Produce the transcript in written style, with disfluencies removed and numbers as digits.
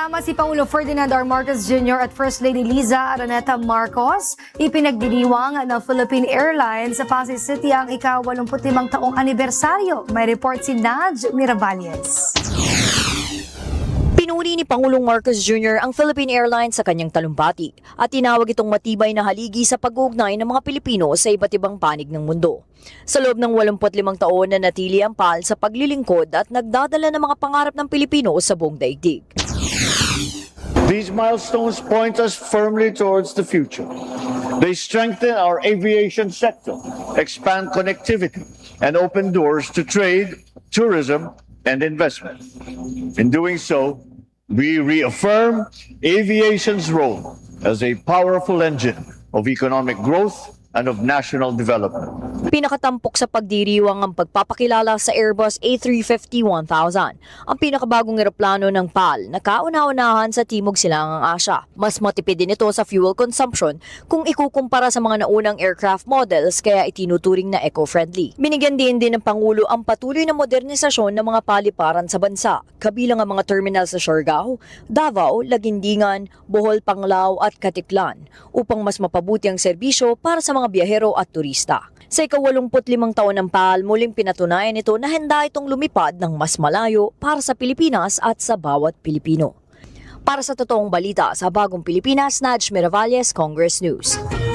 Kasama si Pangulo Ferdinand R. Marcos Jr. at First Lady Liza Araneta Marcos, ipinagdiriwang ng Philippine Airlines sa Pasay City ang ika-85 taong anibersaryo. May report si Naj Miravalles. Pinuri ni Pangulong Marcos Jr. ang Philippine Airlines sa kanyang talumpati at tinawag itong matibay na haligi sa pag-uugnay ng mga Pilipino sa iba't ibang panig ng mundo. Sa loob ng 85 taon na natili ang PAL sa paglilingkod at nagdadala ng mga pangarap ng Pilipino sa buong daigdig. These milestones point us firmly towards the future. They strengthen our aviation sector, expand connectivity, and open doors to trade, tourism, and investment. In doing so, we reaffirm aviation's role as a powerful engine of economic growth and of national development. Pinakatampok sa pagdiriwang ang pagpapakilala sa Airbus A350-1000, ang pinakabagong eroplano ng PAL na kauna-unahan sa Timog Silangang Asya. Mas matipid din ito sa fuel consumption kung ikukumpara sa mga naunang aircraft models kaya itinuturing na eco-friendly. Binigyan din ng Pangulo ang patuloy na modernisasyon ng mga paliparan sa bansa, kabilang ang mga terminal sa Siargao, Davao, Laguindingan, Bohol, Panglao at Katiklan upang mas mapabuti ang serbisyo para sa mga biyahero at turista. Sa ika-85 taon ng PAL, muling pinatunayan ito na handa itong lumipad ng mas malayo para sa Pilipinas at sa bawat Pilipino. Para sa totoong balita sa Bagong Pilipinas, Naj Miravalles, Congress News.